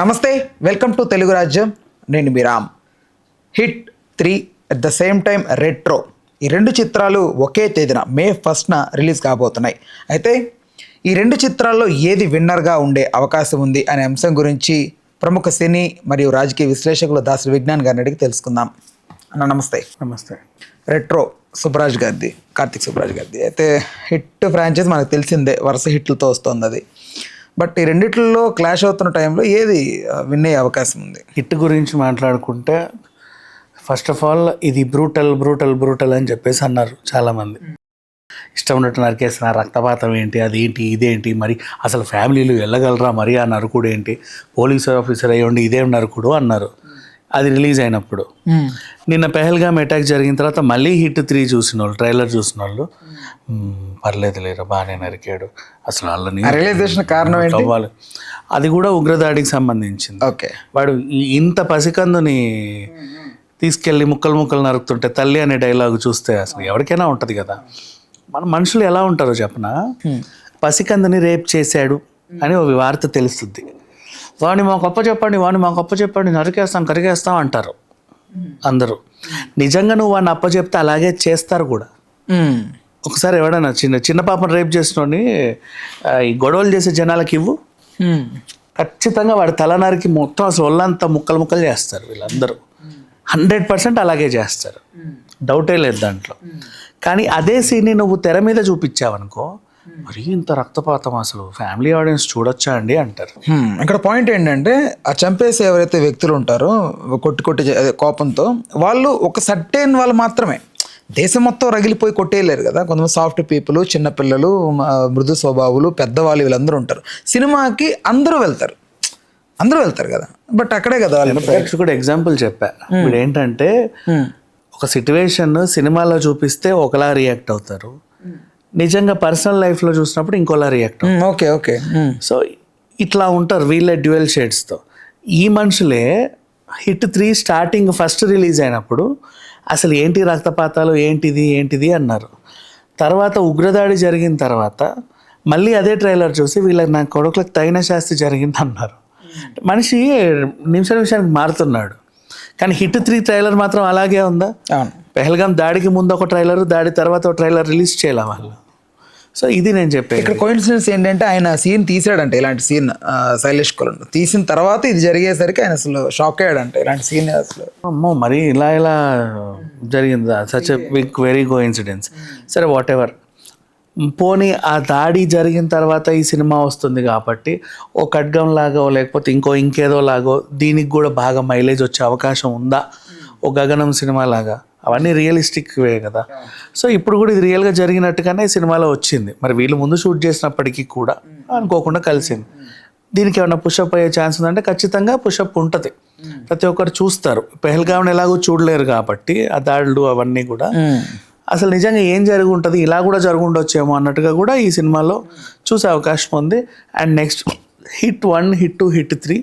నమస్తే, welcome to Telugu రాజ్యం. నేను మీ Ram. Hit 3 at the same time retro, ఈ రెండు చిత్రాలు ఒకే తేదీన మే 1న రిలీజ్ కాబోతున్నాయి. అయితే ఈ రెండు చిత్రాల్లో ఏది విన్నర్గా ఉండే అవకాశం ఉంది అనే అంశం గురించి ప్రముఖ సినీ మరియు రాజకీయ విశ్లేషకులు దాసరి విజ్ఞాన్ గారిని అడిగి తెలుసుకుందాం. అన్న నమస్తే. నమస్తే. రెట్రో సుబ్బరాజ్ గారిది, కార్తిక్ సుబ్బరాజ్ గారిది. అయితే హిట్ ఫ్రాంచైజ్ మనకు తెలిసిందే, వరుస హిట్లతో వస్తుంది అది. బట్ ఈ రెండిట్లో క్లాష్ అవుతున్న టైంలో ఏది విన్ అయ్యే అవకాశం ఉంది? హిట్ గురించి మాట్లాడుకుంటే ఫస్ట్ ఆఫ్ ఆల్ ఇది బ్రూటల్ అని చెప్పేసి అన్నారు చాలామంది. ఇష్టం ఉన్నట్టు నరికేసిన రక్తపాతం ఏంటి, అదేంటి ఇదేంటి, మరి అసలు ఫ్యామిలీలు వెళ్ళగలరా మరి ఆ నరుకుడు ఏంటి, పోలీస్ ఆఫీసర్ అయ్యండి ఇదేం నరుకుడు అన్నారు అది రిలీజ్ అయినప్పుడు. నిన్న పెహల్గామ్ అటాక్ జరిగిన తర్వాత మళ్ళీ హిట్ 3 చూసిన వాళ్ళు, ట్రైలర్ చూసిన వాళ్ళు పర్లేదు లేరా బాగానే నరికాడు, అసలు వాళ్ళని రియలైజేషన్ కారణం అవ్వాలి. అది కూడా ఉగ్రదాడికి సంబంధించింది. ఓకే, వాడు ఇంత పసికందుని తీసుకెళ్ళి ముక్కలు నరుకుతుంటే తల్లి అనే డైలాగ్ చూస్తే అసలు ఎవరికైనా ఉంటుంది కదా. మన మనుషులు ఎలా ఉంటారో చెప్పనా, పసికందుని రేప్ చేశాడు అని ఒక వార్త తెలుస్తుంది, వాడిని మాకు అప్పచెప్పండి కరిగేస్తాం అంటారు అందరూ. నిజంగా నువ్వు వాడిని అప్పచెప్తే అలాగే చేస్తారు కూడా. ఒకసారి ఎవడన్నా చిన్న పాపను రేప్ చేసినోని ఈ గొడవలు చేసే జనాలకి ఇవ్వు, ఖచ్చితంగా వాడి తలనరికి మొత్తం అసలు ఒళ్ళంతా ముక్కలు చేస్తారు వీళ్ళందరూ. 100% అలాగే చేస్తారు, డౌటే లేదు దాంట్లో. కానీ అదే సీన్ని నువ్వు తెర మీద చూపించావనుకో, మరి ఇంత రక్తపాతం అసలు ఫ్యామిలీ ఆడియన్స్ చూడొచ్చా అండి అంటారు. ఇక్కడ పాయింట్ ఏంటంటే, ఆ చంపేసి ఎవరైతే వ్యక్తులు ఉంటారో కొట్టి కోపంతో, వాళ్ళు ఒక సర్టెన్ వాళ్ళు మాత్రమే, దేశం మొత్తం రగిలిపోయి కొట్టేయలేరు కదా. కొంతమంది సాఫ్ట్ పీపుల్, చిన్నపిల్లలు, మృదు స్వభావులు, పెద్దవాళ్ళు వీళ్ళందరూ ఉంటారు. సినిమాకి అందరూ వెళ్తారు కదా. బట్ అక్కడే కదా కూడా ఎగ్జాంపుల్ చెప్పా. ఇప్పుడు ఏంటంటే ఒక సిచ్యువేషన్ సినిమాలో చూపిస్తే ఒకలా రియాక్ట్ అవుతారు, నిజంగా పర్సనల్ లైఫ్లో చూసినప్పుడు ఇంకోలా రియాక్ట్ అవుతారు. ఓకే. సో ఇట్లా ఉంటారు వీళ్ళే డ్యూయల్ షేడ్స్తో. ఈ మనుషులే హిట్ 3 స్టార్టింగ్ ఫస్ట్ రిలీజ్ అయినప్పుడు అసలు ఏంటి రక్తపాతాలు ఏంటిది అన్నారు. తర్వాత ఉగ్రదాడి జరిగిన తర్వాత మళ్ళీ అదే ట్రైలర్ చూసి వీళ్ళకి నా కొడుకులకు తగిన శాస్తి జరిగింది అన్నారు. మనిషి నిమిషానికి మారుతున్నాడు. కానీ హిట్ 3 ట్రైలర్ మాత్రం అలాగే ఉందా? పెహల్గామ్ దాడికి ముందు ఒక ట్రైలర్, దాడి తర్వాత ఒక ట్రైలర్ రిలీజ్ చేయాలి వాళ్ళు. సో ఇది నేను చెప్పాను. ఇక్కడ కోయిన్సిడెన్స్ ఏంటంటే, ఆయన సీన్ తీసాడంటే, ఇలాంటి సీన్ శైలేష్ కొలను తీసిన తర్వాత ఇది జరిగేసరికి ఆయన అసలు షాక్ అయ్యాడంట. ఇలాంటి సీన్ అసలు అమ్మో మరి ఇలా జరిగిందా, such a big very coincidence. సరే వాట్ ఎవర్, పోనీ ఆ దాడి జరిగిన తర్వాత ఈ సినిమా వస్తుంది కాబట్టి ఓ ఖడ్గం లాగో లేకపోతే ఇంకేదో లాగో దీనికి కూడా బాగా మైలేజ్ వచ్చే అవకాశం ఉందా, ఓ గగనం సినిమా లాగా, అవన్నీ రియలిస్టిక్ వే కదా. సో ఇప్పుడు కూడా ఇది రియల్గా జరిగినట్టుగానే సినిమాలో వచ్చింది. మరి వీళ్ళు ముందు షూట్ చేసినప్పటికీ కూడా అనుకోకుండా కలిసింది. దీనికి ఏమైనా పుషప్ అయ్యే ఛాన్స్ ఉందంటే ఖచ్చితంగా పుషప్ ఉంటుంది, ప్రతి ఒక్కరు చూస్తారు. పెహల్గామ్ని ఎలాగో చూడలేరు కాబట్టి ఆ దాడులు అవన్నీ కూడా అసలు నిజంగా ఏం జరిగి ఉంటుంది, ఇలా కూడా జరుగుండొచ్చేమో అన్నట్టుగా కూడా ఈ సినిమాలో చూసే అవకాశం ఉంది. And next hit 1, hit 2, hit 3,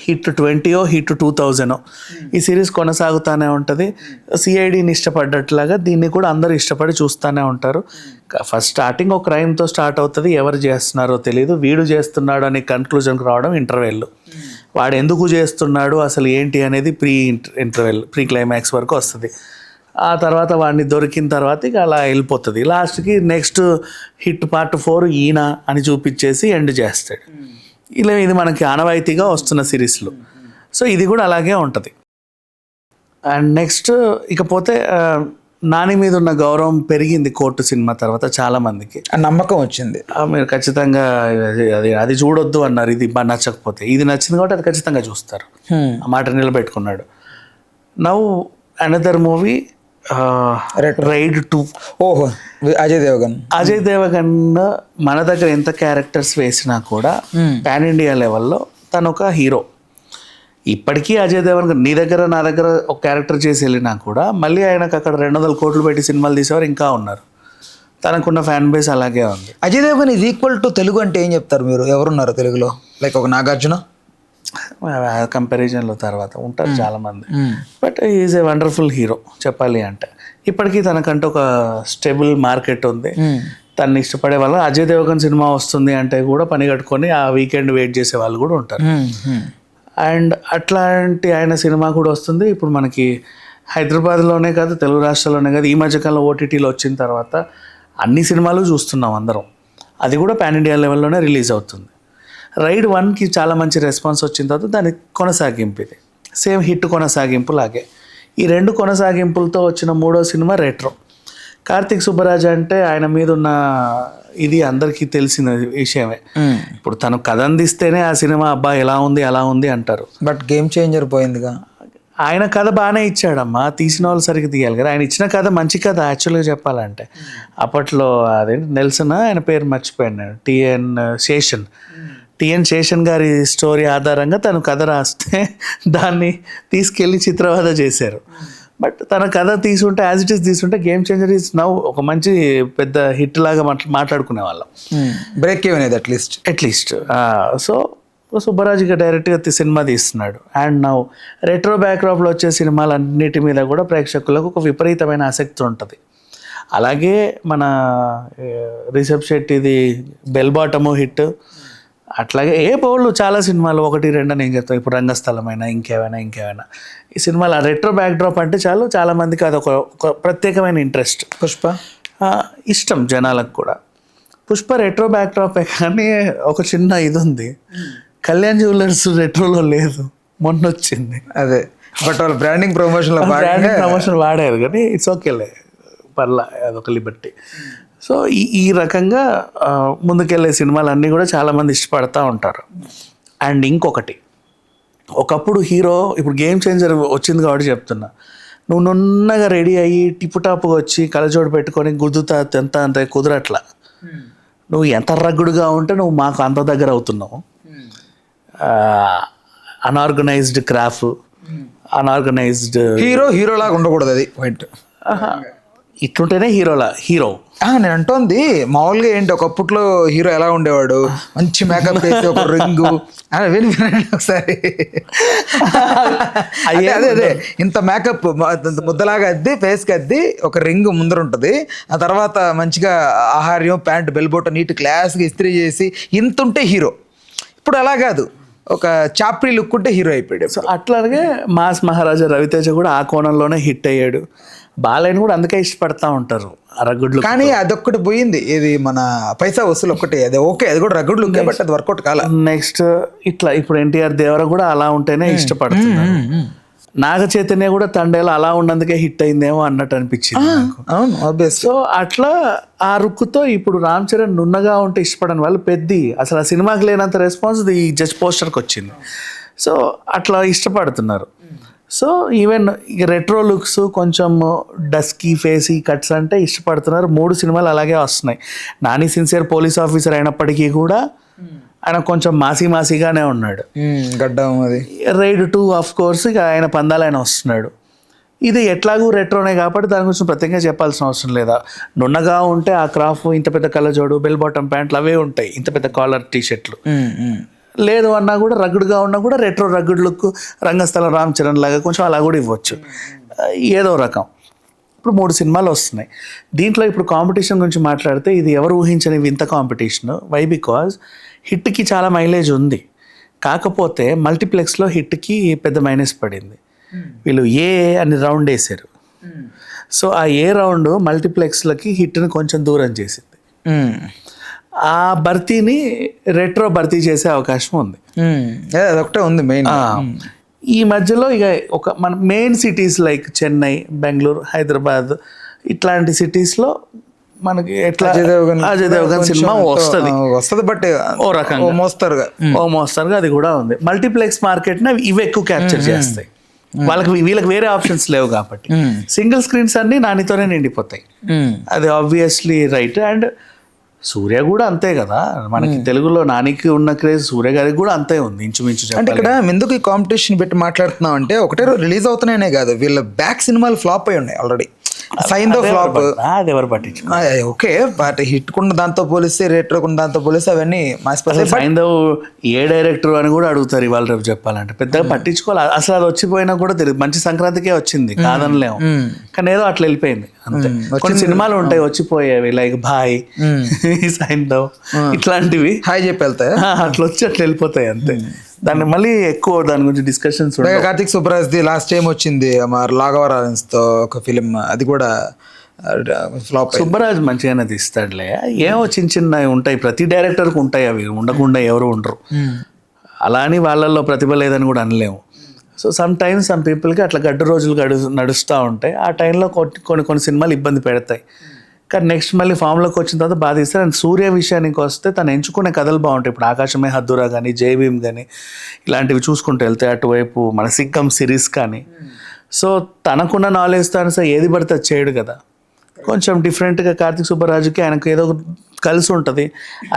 hit 20, hit 2000 ఈ సిరీస్ కొనసాగుతూనే ఉంటుంది. సిఐడిని ఇష్టపడ్డట్లాగా దీన్ని కూడా అందరూ ఇష్టపడి చూస్తూనే ఉంటారు. ఫస్ట్ స్టార్టింగ్ ఒక క్రైమ్తో స్టార్ట్ అవుతుంది, ఎవరు చేస్తున్నారో తెలియదు, వీడు చేస్తున్నాడు అనే కన్క్లూజన్కి రావడం ఇంటర్వెల్, వాడు ఎందుకు చేస్తున్నాడు అసలు ఏంటి అనేది ప్రీ క్లైమాక్స్ వరకు వస్తుంది. ఆ తర్వాత వాడిని దొరికిన తర్వాత ఇక అలా వెళ్ళిపోతుంది. లాస్ట్కి నెక్స్ట్ హిట్ పార్ట్ 4 ఈయన అని చూపించేసి ఎండ్ చేస్తాడు. ఇలా ఇది మనకి ఆనవాయితీగా వస్తున్న సిరీస్లో. సో ఇది కూడా అలాగే ఉంటుంది. అండ్ నెక్స్ట్ ఇకపోతే నాని మీద ఉన్న గౌరవం పెరిగింది కోర్టు సినిమా తర్వాత చాలామందికి, నమ్మకం వచ్చింది. మీరు ఖచ్చితంగా అది చూడొద్దు అన్నారు, ఇది నచ్చకపోతే. ఇది నచ్చింది కాబట్టి అది ఖచ్చితంగా చూస్తారు, ఆ మాట నిలబెట్టుకున్నాడు. Now another movie raid 2. ఓహో, అజయ్ దేవగన్ మన దగ్గర ఎంత క్యారెక్టర్స్ వేసినా కూడా పాన్ ఇండియా లెవెల్లో తను ఒక హీరో. ఇప్పటికీ అజయ్ దేవగన్ నీ దగ్గర నా దగ్గర ఒక క్యారెక్టర్ చేసి వెళ్ళినా కూడా మళ్ళీ ఆయనకు అక్కడ 200 కోట్లు పెట్టి సినిమాలు తీసేవారు ఇంకా ఉన్నారు. తనకున్న ఫ్యాన్ బేస్ అలాగే ఉంది. Ajay Devgan is equal to Telugu అంటే ఏం చెప్తారు మీరు? ఎవరున్నారు తెలుగులో? లైక్ ఒక నాగార్జున కంపారిజన్లో తర్వాత ఉంటారు చాలామంది, but is a wonderful hero చెప్పాలి అంటే. ఇప్పటికీ తనకంటూ ఒక స్టేబుల్ మార్కెట్ ఉంది. తను ఇష్టపడే వాళ్ళు. అజయ్ దేవగన్ సినిమా వస్తుంది అంటే కూడా పని కట్టుకొని ఆ వీకెండ్ వెయిట్ చేసే వాళ్ళు కూడా ఉంటారు. అండ్ అట్లాంటి ఆయన సినిమా కూడా వస్తుంది. ఇప్పుడు మనకి హైదరాబాద్లోనే కాదు, తెలుగు రాష్ట్రాల్లోనే కాదు, ఈ మధ్యకాలంలో ఓటీటీలో వచ్చిన తర్వాత అన్ని సినిమాలు చూస్తున్నాం అందరం. అది కూడా పాన్ ఇండియా లెవెల్లోనే రిలీజ్ అవుతుంది. రైడ్ 1కి చాలా మంచి రెస్పాన్స్ వచ్చిన తర్వాత దాని కొనసాగింపు ఇది, సేమ్ హిట్ కొనసాగింపు లాగే. ఈ 2 కొనసాగింపులతో వచ్చిన 3వ సినిమా రెట్రో. కార్తీక్ సుబ్బరాజ్ అంటే ఆయన మీద ఉన్న ఇది అందరికీ తెలిసిన విషయమే. ఇప్పుడు తను కథ అందిస్తేనే ఆ సినిమా అబ్బా ఎలా ఉంది అలా ఉంది అంటారు. బట్ గేమ్ చేంజర్ పోయిందిగా. ఆయన కథ బాగానే ఇచ్చాడమ్మా, తీసిన వాళ్ళు సరిగ్గా తీయాలి కదా. ఆయన ఇచ్చిన కథ మంచి కథ యాక్చువల్గా చెప్పాలంటే. అప్పట్లో అదేంటి నెల్సన్, ఆయన పేరు మర్చిపోయాను, టిఎన్ శేషన్ గారి స్టోరీ ఆధారంగా తను కథ రాస్తే దాన్ని తీసుకెళ్ళి చిత్రవద చేశారు. బట్ తన కథ తీసుంటే, యాజ్ ఇట్ ఈస్ తీసుంటే గేమ్ చేంజర్ ఈజ్ నౌ ఒక మంచి పెద్ద హిట్ లాగా మాట్లాడుకునే వాళ్ళం. బ్రేక్ ఏమనేది అట్లీస్ట్. సో సుబ్బరాజుగా డైరెక్ట్గా సినిమా తీస్తున్నాడు. అండ్ నౌ రెట్రో బ్యాక్డ్రాప్లో వచ్చే సినిమాలన్నిటి మీద కూడా ప్రేక్షకులకు ఒక విపరీతమైన ఆసక్తి ఉంటుంది. అలాగే మన రిషబ్ శెట్టిది బెల్ బాటము హిట్, అట్లాగే బౌళ్ళు చాలా సినిమాలు 1-2 నేను చెప్తాను. ఇప్పుడు రంగస్థలమైనా ఇంకేమైనా ఈ సినిమాలు రెట్రో బ్యాక్డ్రాప్ అంటే చాలా మందికి అది ఒక ప్రత్యేకమైన ఇంట్రెస్ట్. పుష్ప ఇష్టం జనాలకు కూడా. పుష్ప రెట్రో బ్యాక్డ్రాపే, కానీ ఒక చిన్న ఇది ఉంది, కళ్యాణ్ జ్యువెలర్స్ రెట్రోలో లేదు, మొన్న వచ్చింది అదే. బట్ వాళ్ళు బ్రాండింగ్ ప్రమోషన్ వాడారు కానీ ఇట్స్ ఓకేలే, పర్లా, అదొక లిబర్టీ. సో ఈ రకంగా ముందుకెళ్ళే సినిమాలన్నీ కూడా చాలామంది ఇష్టపడతా ఉంటారు. అండ్ ఇంకొకటి, ఒకప్పుడు హీరో, ఇప్పుడు గేమ్ చేంజర్ వచ్చింది కాబట్టి చెప్తున్నా, నువ్వు నున్నగా రెడీ అయ్యి టిప్పుటాపుగా వచ్చి కళ్ళజోడు పెట్టుకొని గుద్దుతా అంత కుదరట్లా. నువ్వు ఎంత రగ్గుడుగా ఉంటే నువ్వు మాకు అంత దగ్గర అవుతున్నావు. అన్ఆర్గనైజ్డ్ క్రాఫ్, అన్ఆర్గనైజ్డ్ హీరో లాగా ఉండకూడదు. అది పాయింట్. ఇట్లుంటేనే హీరో. నేను అంటోంది మామూలుగా ఏంటి, ఒకప్పట్లో హీరో ఎలా ఉండేవాడు, మంచి మేకప్ వేసి ఒక రింగు, వినండి ఒకసారి, అదే ఇంత మేకప్ ముద్దలాగా అద్ది, ఫేస్కి అద్ది, ఒక రింగ్ ముందర ఉంటుంది, ఆ తర్వాత మంచిగా ఆహార్యం, ప్యాంట్, బెల్బోట నీట్ క్లాస్గా ఇస్త్రీ చేసి ఇంత ఉంటే హీరో. ఇప్పుడు అలా కాదు, ఒక చాప్రీ లుక్ ఉంటే హీరో అయిపోయాడు. సో అట్లాగే మాస్ మహారాజా రవితేజ కూడా ఆ కోణంలోనే హిట్ అయ్యాడు. బాలయ్యని కూడా అందుకే ఇష్టపడతా ఉంటారు రగ్గుడ్లు. కానీ అదొక్కటి పోయింది, ఇది మన పైసా వసూలు ఒక్కటి, అది ఓకే, అది కూడా రగ్గుడ్లు, బట్ అది వర్కౌట్ కాల. నెక్స్ట్ ఇట్లా ఇప్పుడు ఎన్టీఆర్ దేవర కూడా అలా ఉంటేనే ఇష్టపడుతున్నారు. నాగ చైతన్య కూడా తండేలో అలా ఉన్నందుకే హిట్ అయిందేమో అన్నట్టు అనిపించింది నాకు. అవును, ఆబ్వియస్. సో అట్లా ఆ రుక్కుతో ఇప్పుడు రామ్ చరణ్ నున్నగా ఉంటే ఇష్టపడని వాళ్ళు అసలు ఆ సినిమాకి లేనంత రెస్పాన్స్ ఈ జస్ట్ పోస్టర్కి వచ్చింది. సో అట్లా ఇష్టపడుతున్నారు. సో ఈవెన్ రెట్రో లుక్స్, కొంచెం డస్కీ ఫేసీ కట్స్ అంటే ఇష్టపడుతున్నారు. 3 సినిమాలు అలాగే వస్తున్నాయి. నాని సిన్సియర్ పోలీస్ ఆఫీసర్ అయినప్పటికీ కూడా ఆయన కొంచెం మాసీగానే ఉన్నాడు. గడ్డం అది. రైడ్ 2 ఆఫ్ కోర్స్ ఇక ఆయన పందాలు ఆయన వస్తున్నాడు. ఇది ఎట్లాగూ రెట్రోనే కాబట్టి దాని గురించి ప్రత్యేకంగా చెప్పాల్సిన అవసరం లేదా. నున్నగా ఉంటే ఆ క్రాఫ్, ఇంత పెద్ద కళ్ళజోడు, బెల్ బాటమ్ ప్యాంట్లు అవే ఉంటాయి, ఇంత పెద్ద కాలర్ టీషర్ట్లు. లేదు అన్నా కూడా రగ్గుడుగా ఉన్నా కూడా రెట్రో రగ్గుడ్ లుక్, రంగస్థలం రామ్ చరణ్ లాగా కొంచెం అలా కూడా ఇవ్వచ్చు, ఏదో రకం. ఇప్పుడు 3 సినిమాలు వస్తున్నాయి. దీంట్లో ఇప్పుడు కాంపిటీషన్ గురించి మాట్లాడితే ఇది ఎవరు ఊహించని వింత కాంపిటీషన్. వై? బికాజ్ హిట్కి చాలా మైలేజ్ ఉంది, కాకపోతే మల్టీప్లెక్స్లో హిట్కి పెద్ద మైనస్ పడింది. వీళ్ళు అని రౌండ్ వేసారు. సో ఆ రౌండ్ మల్టీప్లెక్స్లకి హిట్ని కొంచెం దూరం చేసింది. ఆ భర్తీని రెట్రో భర్తీ చేసే అవకాశం ఉంది. అదొకటే ఉంది మెయిన్. ఈ మధ్యలో ఇక మన main cities like Chennai, Bengaluru, Hyderabad ఇట్లాంటి సిటీస్లో మనకి ఎట్లా అజయ్ దేవగన్ సినిమా వస్తుంది, బట్ ఓ రకంగా మోస్తరుగా అది కూడా ఉంది. మల్టీప్లెక్స్ మార్కెట్ని ఇవి ఎక్కువ క్యాప్చర్ చేస్తాయి. వీళ్ళకి వేరే ఆప్షన్స్ లేవు కాబట్టి సింగిల్ స్క్రీన్స్ అన్ని నానితోనే నిండిపోతాయి. అది ఆబ్వియస్లీ రైట్. అండ్ సూర్య కూడా అంతే కదా, మనకి తెలుగులో నానికి ఉన్న క్రేజ్ సూర్య గారికి కూడా అంతే ఉంది ఇంచుమించు. అంటే ఇక్కడ ఎందుకు ఈ కాంపిటీషన్ పెట్టి మాట్లాడుతున్నాం అంటే, ఒకటే రోజు రిలీజ్ అవుతున్నాయనే కాదు, వీళ్ళ బ్యాక్ సినిమాలు ఫ్లాప్ అయి ఉన్నాయి ఆల్రెడీ. సైన్ దో ఫ్లాప్. అది ఎవరు పట్టించు. ఓకే బట్ హిట్ కున్న దాంతో పోలిస్తే రేట్ ఉన్న దాంతో పోలిస్తే అవన్నీ మాసిపోతాయి. సైంధవ్ ఏ డైరెక్టర్ అని కూడా అడుగుతారు ఇవాళ రేపు చెప్పాలంటే. పెద్దగా పట్టించుకోవాలి, అసలు అది వచ్చిపోయినా కూడా తెలియదు. మంచి సంక్రాంతికే వచ్చింది కాదనలేము, కానీ ఏదో అట్లా వెళ్ళిపోయింది అంతే. కొన్ని సినిమాలు ఉంటాయి వచ్చిపోయేవి, లైక్ భాయ్, సైంధవ్ ఇట్లాంటివి హాయ్ చెప్పి వెళ్తాయి, అట్లా వచ్చి అట్లా వెళ్ళిపోతాయి అంతే. దాన్ని మళ్ళీ ఎక్కువ దాని గురించి discussions. Karthik Subbaraj the last time వచ్చింది మరి లాఘవరాజన్స్ తో ఒక ఫిలిం, అది కూడా ఫ్లాప్. సుబ్బరాజ్ మంచిగానే తీస్తాడులే, ఏమో చిన్న చిన్నవి ఉంటాయి, ప్రతి డైరెక్టర్కి ఉంటాయి, అవి ఉండకుండా ఎవరు ఉండరు. అలా అని వాళ్ళల్లో ప్రతిభ లేదని కూడా అనలేము. సో సమ్ టైమ్స్ సమ్ పీపుల్కి అట్లా గడ్డు రోజులు నడుస్తూ ఉంటాయి. ఆ టైంలో కొన్ని సినిమాలు ఇబ్బంది పెడతాయి, కానీ నెక్స్ట్ మళ్ళీ ఫామ్లోకి వచ్చిన తర్వాత బాగా తీస్తారు. అండ్ సూర్య విషయానికి వస్తే తను ఎంచుకునే కథలు బాగుంటాయి. ఇప్పుడు ఆకాశమే హద్దురా కానీ, జై భీమ్ కానీ ఇలాంటివి చూసుకుంటూ వెళ్తే, అటువైపు మన సిక్కం సిరీస్ కానీ. సో తనకున్న నాలెడ్జ్ తాను ఏది పడితే అది చేయడు కదా, కొంచెం డిఫరెంట్గా కార్తిక్ సుబ్బరాజుకి ఆయనకు ఏదో కలిసి ఉంటుంది.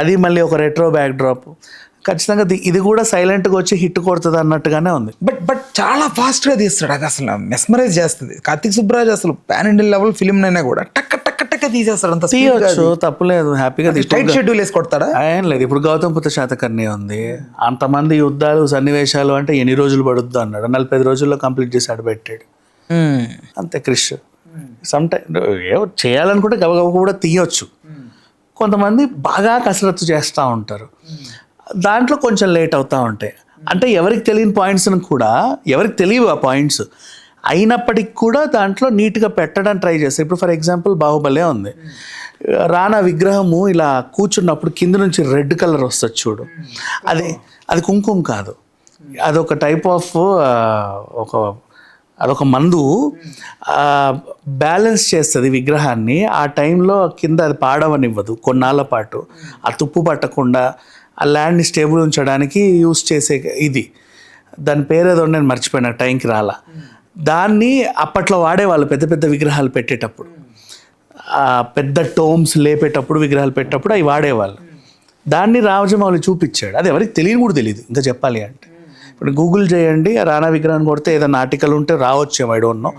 అది మళ్ళీ ఒక రెట్రో బ్యాక్ డ్రాప్. ఖచ్చితంగా ఇది కూడా సైలెంట్గా వచ్చి హిట్ కొడుతుంది అన్నట్టుగానే ఉంది. బట్ చాలా ఫాస్ట్గా తీస్తాడు, అది అసలు మెస్మరైజ్ చేస్తుంది. కార్తిక్ సుబ్బరాజ్ అసలు పాన్ ఇండియన్ లెవెల్ ఫిలిం అయినా కూడా టక్క టక్క టక్క తీసేస్తాడు. అంత తీయచ్చు, తప్పులేదు, హ్యాపీగా టైట్ షెడ్యూల్ వేసి కొడతాడా ఏం లేదు. ఇప్పుడు గౌతమ్ పుత్ర శాతకర్ణి ఉంది, అంతమంది యుద్ధాలు సన్నివేశాలు అంటే ఎన్ని రోజులు పడుద్దు అన్నాడు, 45 రోజుల్లో కంప్లీట్ చేసి అడబెట్టాడు అంతే. క్రిష్ సమ్ టైమ్ ఏవో చేయాలనుకుంటే గబగబ కూడా తీయొచ్చు. కొంతమంది బాగా కసరత్తు చేస్తూ ఉంటారు, దాంట్లో కొంచెం లేట్ అవుతూ ఉంటాయి. అంటే ఎవరికి తెలియని పాయింట్స్ని కూడా, ఎవరికి తెలియవు ఆ పాయింట్స్ అయినప్పటికి కూడా దాంట్లో నీట్గా పెట్టడానికి ట్రై చేస్తారు. ఇప్పుడు ఫర్ ఎగ్జాంపుల్ బాహుబలే ఉంది, రానా విగ్రహము ఇలా కూర్చున్నప్పుడు కింద నుంచి రెడ్ కలర్ వస్తుంది చూడు, అది కుంకుమ కాదు, అదొక టైప్ ఆఫ్ అదొక మందు బ్యాలెన్స్ చేస్తుంది విగ్రహాన్ని. ఆ టైంలో కింద అది పాడవనివ్వదు కొన్నాళ్ళ పాటు, ఆ తుప్పు పట్టకుండా ఆ ల్యాండ్ని స్టేబుల్ ఉంచడానికి యూస్ చేసే ఇది. దాని పేరు ఏదో నేను మర్చిపోయినా, టైంకి రాలా. దాన్ని అప్పట్లో వాడేవాళ్ళు పెద్ద పెద్ద విగ్రహాలు పెట్టేటప్పుడు, పెద్ద టోమ్స్ లేపేటప్పుడు, విగ్రహాలు పెట్టేటప్పుడు అవి వాడేవాళ్ళు. దాన్ని రాజమౌళి చూపించాడు, అది ఎవరికి తెలియని కూడా తెలియదు ఇంకా చెప్పాలి అంటే. ఇప్పుడు గూగుల్ చేయండి, రానా విగ్రహాన్ని కొడితే ఏదైనా ఆర్టికల్ ఉంటే రావచ్చేమో, ఐ డోంట్ నో.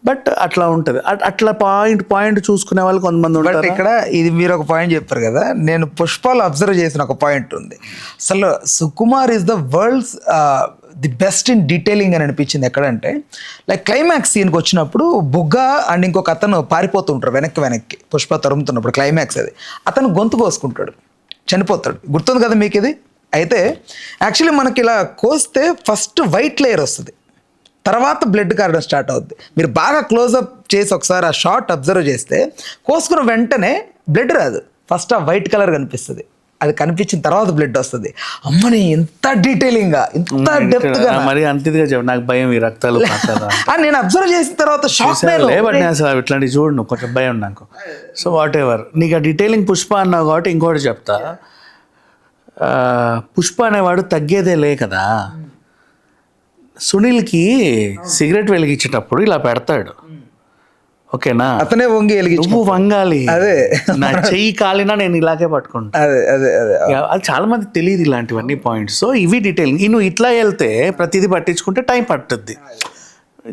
బట్ అట్లా ఉంటుంది, అట్లా పాయింట్ చూసుకునే వాళ్ళు కొంతమంది ఉంటారు. ఇక్కడ ఇది మీరు ఒక పాయింట్ చెప్పారు కదా, నేను పుష్పాలు అబ్జర్వ్ చేసిన ఒక పాయింట్ ఉంది. అసలు Sukumar is the world's the best in detailing అని అనిపించింది. ఎక్కడంటే లైక్ క్లైమాక్స్ సీన్కి వచ్చినప్పుడు బుగ్గ అండ్ ఇంకొక అతను పారిపోతుంటారు వెనక్కి పుష్ప తరుముతున్నప్పుడు, క్లైమాక్స్ అది, అతను గొంతు కోసుకుంటాడు, చనిపోతాడు. గుర్తుంది కదా మీకు ఇది? అయితే యాక్చువల్లీ మనకి ఇలా కోస్తే ఫస్ట్ వైట్ లేయర్ వస్తుంది, తర్వాత బ్లడ్ కారడం స్టార్ట్ అవుద్ది. మీరు బాగా క్లోజ్అప్ చేసి ఒకసారి ఆ షార్ట్ అబ్జర్వ్ చేస్తే కోసుకున్న వెంటనే బ్లడ్ రాదు, ఫస్ట్ ఆ వైట్ కలర్ కనిపిస్తుంది. అది కనిపించిన తర్వాత బ్లడ్ వస్తుంది. అమ్మని ఎంత డీటెయిలింగ్గా, ఇంత డెప్త్గా, మరి అంతగా చెప్పు, నాకు భయం ఈ రక్తాలు నేను అబ్జర్వ్ చేసిన తర్వాత షాక్. అసలు ఇట్లాంటివి చూడు, కొంచెం భయం నాకు. సో వాట్ ఎవర్, నీకు ఆ డీటెయిలింగ్ పుష్ప అన్నావు కాబట్టి ఇంకోటి చెప్తా. పుష్ప అనేవాడు తగ్గేదే లే కదా. సునీల్కి సిగరెట్ వెలిగించేటప్పుడు ఇలా పెడతాడు, ఓకేనా, అతనే వంగి నువ్వు వంగాలి, అదే నా చెయ్యి కాలినా నేను ఇలాగే పట్టుకుంటా. అది చాలా మంది తెలియదు ఇలాంటివన్నీ పాయింట్స్. సో ఇవి డీటెయిలింగ్. నువ్వు ఇట్లా వెళ్తే ప్రతిదీ పట్టించుకుంటే టైం పట్టుద్ది.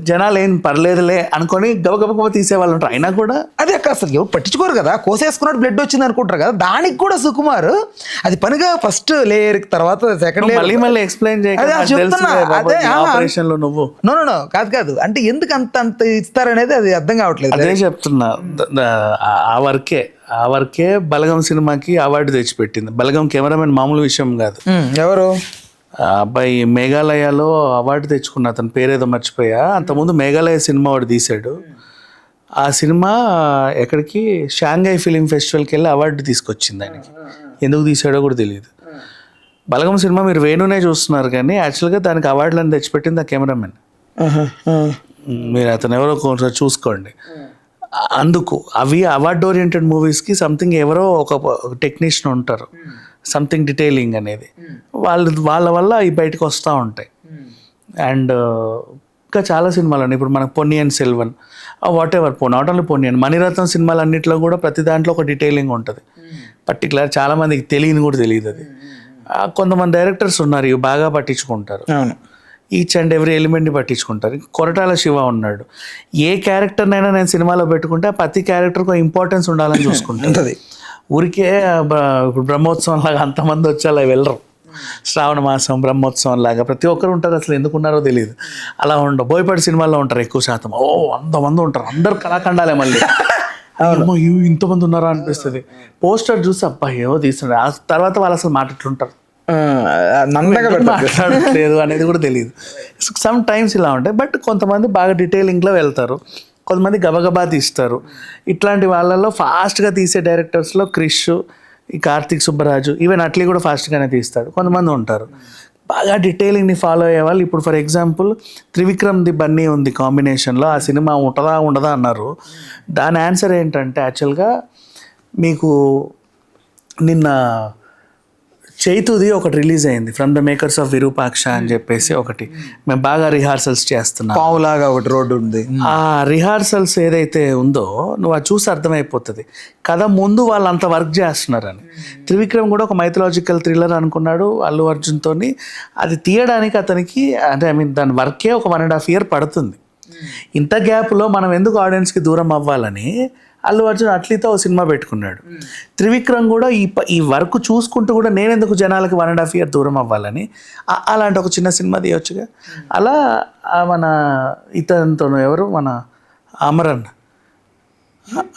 జనాలు ఏం పర్లేదులే అనుకొని గబగబ తీసేవాళ్ళు ఉంటారు, అయినా కూడా అదే అసలు ఎవరు పట్టించుకోరు కదా. కోసేసుకున్నట్టు బ్లడ్ వచ్చింది అనుకుంటారు కదా, దానికి కూడా సుకుమార్ అది పనిగా ఫస్ట్ లేయర్ తర్వాత సెకండ్ లేయర్ మళ్ళీ ఎక్స్ప్లెయిన్ ఆపరేషన్ లో నువ్వు నో కాదు అంటే ఎందుకు అంత ఇస్తారనేది అది అర్థం కావట్లేదు. అదే చెప్తున్నా, ఆ వర్కే బలగం సినిమాకి అవార్డు తెచ్చిపెట్టింది. బలగం కెమెరామెన్ మామూలు విషయం కాదు. ఎవరు అబ్బాయి మేఘాలయలో అవార్డు తెచ్చుకున్న అతని పేరేదో మర్చిపోయా. అంతకుముందు మేఘాలయ సినిమా వాడు తీశాడు. ఆ సినిమా ఎక్కడికి షాంఘై ఫిలిం ఫెస్టివల్కి వెళ్ళి అవార్డు తీసుకొచ్చింది ఆయనకి. ఎందుకు తీసాడో కూడా తెలియదు. బలగం సినిమా మీరు వేణునే చూస్తున్నారు, కానీ యాక్చువల్గా దానికి అవార్డులను తెచ్చిపెట్టింది ఆ కెమెరామెన్. మీరు అతను ఎవరో కొంచెం చూసుకోండి. అందుకు అవి అవార్డు ఓరియంటెడ్ మూవీస్కి సంథింగ్ ఎవరో ఒక టెక్నీషియన్ ఉంటారు, సంథింగ్ డీటెయిలింగ్ అనేది, వాళ్ళ వల్ల అవి బయటకు వస్తూ ఉంటాయి. అండ్ ఇంకా చాలా సినిమాలు ఉన్నాయి. ఇప్పుడు మనకు Ponniyin Selvan, whatever, not only Ponniyin, Maniratnam సినిమాలు అన్నింటిలో కూడా ప్రతి దాంట్లో ఒక డీటెయిలింగ్ ఉంటుంది పర్టికులర్. చాలామందికి తెలియని కూడా తెలియదు అది. కొంతమంది డైరెక్టర్స్ ఉన్నారు ఇవి బాగా పట్టించుకుంటారు. ఈచ్ అండ్ ఎవ్రీ ఎలిమెంట్ని పట్టించుకుంటారు. కొరటాల శివ ఉన్నాడు, ఏ క్యారెక్టర్నైనా నేను సినిమాలో పెట్టుకుంటే ఆ ప్రతి క్యారెక్టర్కి ఇంపార్టెన్స్ ఉండాలని చూసుకుంటాను. ఉంటుంది. ఊరికే ఇప్పుడు బ్రహ్మోత్సవం లాగా అంతమంది వచ్చి అలా వెళ్ళరు. శ్రావణ మాసం బ్రహ్మోత్సవం లాగా ప్రతి ఒక్కరు ఉంటారు, అసలు ఎందుకు ఉన్నారో తెలియదు. అలా ఉండవు. బోయపాటి సినిమాల్లో ఉంటారు ఎక్కువ శాతం. అంతమంది ఉంటారు, అందరు కళాఖండాలే. మళ్ళీ అమ్మో ఇంతమంది ఉన్నారా అనిపిస్తుంది. పోస్టర్ చూసి అబ్బా ఏవో తీస్తున్నారు, ఆ తర్వాత వాళ్ళు అసలు మాట్లాడుతుంటారు, నందగా మాట్లాడలేదు అనేది కూడా తెలియదు. సమ్ టైమ్స్ ఇలా ఉంటాయి. బట్ కొంతమంది బాగా డీటెయిలింగ్లో వెళ్తారు, కొంతమంది గబగబా తీస్తారు. ఇట్లాంటి వాళ్ళలో ఫాస్ట్గా తీసే డైరెక్టర్స్లో క్రిష్, ఈ కార్తీక్ సుబ్బరాజు, ఈవెన్ అట్లీ కూడా ఫాస్ట్గానే తీస్తాడు. కొంతమంది ఉంటారు బాగా డీటెయిలింగ్ని ఫాలో అయ్యే వాళ్ళు. ఇప్పుడు for example Trivikram the Bunny ఉంది కాంబినేషన్లో, ఆ సినిమా ఉంటుందా ఉండదా అన్నారు. దాని ఆన్సర్ ఏంటంటే యాక్చువల్గా మీకు నిన్న చైతుది ఒకటి రిలీజ్ అయింది, from the makers of Virupaksha అని చెప్పేసి ఒకటి. మేము బాగా రిహార్సల్స్ చేస్తున్నాం. పావులాగా ఒకటి రోడ్డు ఉంది. ఆ రిహార్సల్స్ ఏదైతే ఉందో నువ్వు అది చూసి అర్థమైపోతుంది కదా ముందు వాళ్ళు అంత వర్క్ చేస్తున్నారని. త్రివిక్రమ్ కూడా ఒక మైథలాజికల్ థ్రిల్లర్ అనుకున్నాడు అల్లు అర్జున్తోని. అది తీయడానికి అతనికి అంటే దాని వర్కే ఒక 1.5 year పడుతుంది. ఇంత గ్యాప్లో మనం ఎందుకు ఆడియన్స్కి దూరం అవ్వాలని అల్లు అర్జున్ అట్లీతో ఒక సినిమా పెట్టుకున్నాడు. త్రివిక్రమ్ కూడా ఈ వర్క్ చూసుకుంటూ కూడా నేను ఎందుకు జనాలకి 1.5 year దూరం అవ్వాలని అలాంటి ఒక చిన్న సినిమా తీయొచ్చుగా. అలా మన ఇతనితో ఎవరు మన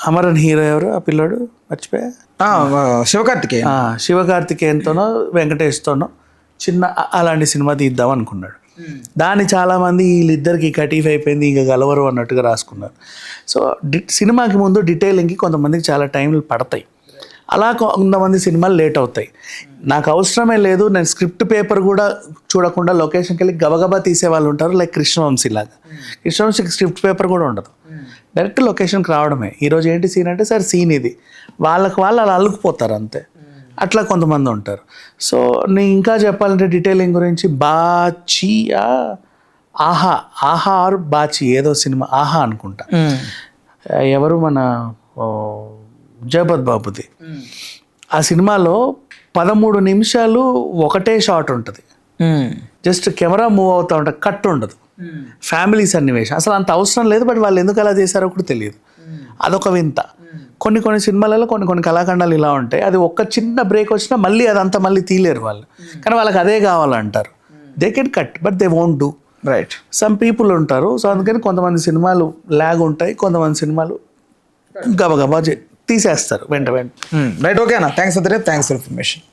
అమరన్ హీరో ఎవరు ఆ పిల్లోడు మర్చిపోయా, శివకార్తికేయన్తోనో వెంకటేష్తోనో చిన్న అలాంటి సినిమా తీద్దాం అనుకున్నాడు. దాన్ని చాలామంది వీళ్ళిద్దరికి కటీఫ్ అయిపోయింది ఇంకా గలవరు అన్నట్టుగా రాసుకున్నారు. సో సినిమాకి ముందు డీటెయిలింగ్కి కొంతమందికి చాలా టైంలు పడతాయి, అలా కొంతమంది సినిమాలు లేట్ అవుతాయి. నాకు అవసరమే లేదు, నేను స్క్రిప్ట్ పేపర్ కూడా చూడకుండా లొకేషన్కి వెళ్ళి గబగబా తీసే వాళ్ళు ఉంటారు, లైక్ కృష్ణవంశీ లాగా. కృష్ణవంశీకి స్క్రిప్ట్ పేపర్ కూడా ఉండదు, డైరెక్ట్ లొకేషన్కి రావడమే. ఈరోజు ఏంటి సీన్ అంటే సార్ సీన్ ఇది, వాళ్ళు అలా అల్లుకుపోతారు అంతే. అట్లా కొంతమంది ఉంటారు. సో నేను ఇంకా చెప్పాలంటే డీటెయిలింగ్ గురించి బాచియా ఆహా ఆర్ బాచి ఏదో సినిమా ఆహా అనుకుంటా, ఎవరు మన జగపత్ బాబుది. ఆ సినిమాలో 13 నిమిషాలు ఒకటే షాట్ ఉంటుంది, జస్ట్ కెమెరా మూవ్ అవుతూ ఉంటుంది, కట్ ఉండదు, ఫ్యామిలీ సన్నివేశం. అసలు అంత అవసరం లేదు, బట్ వాళ్ళు ఎందుకు అలా చేశారో కూడా తెలియదు. అదొక వింత. కొన్ని సినిమాలలో కొన్ని కళాఖండాలు ఇలా ఉంటాయి, అది ఒక్క చిన్న బ్రేక్ వచ్చినా మళ్ళీ అదంతా మళ్ళీ తీయలేరు వాళ్ళు, కానీ వాళ్ళకి అదే కావాలంటారు. They can cut but they won't do. Right. Some people ఉంటారు. సో అందుకని కొంతమంది సినిమాలు ల్యాగ్ ఉంటాయి, కొంతమంది సినిమాలు గబగబా తీసేస్తారు వెంట. రైట్, ఓకే అన్న, థ్యాంక్స్ ఫర్ ఇన్ఫర్మేషన్.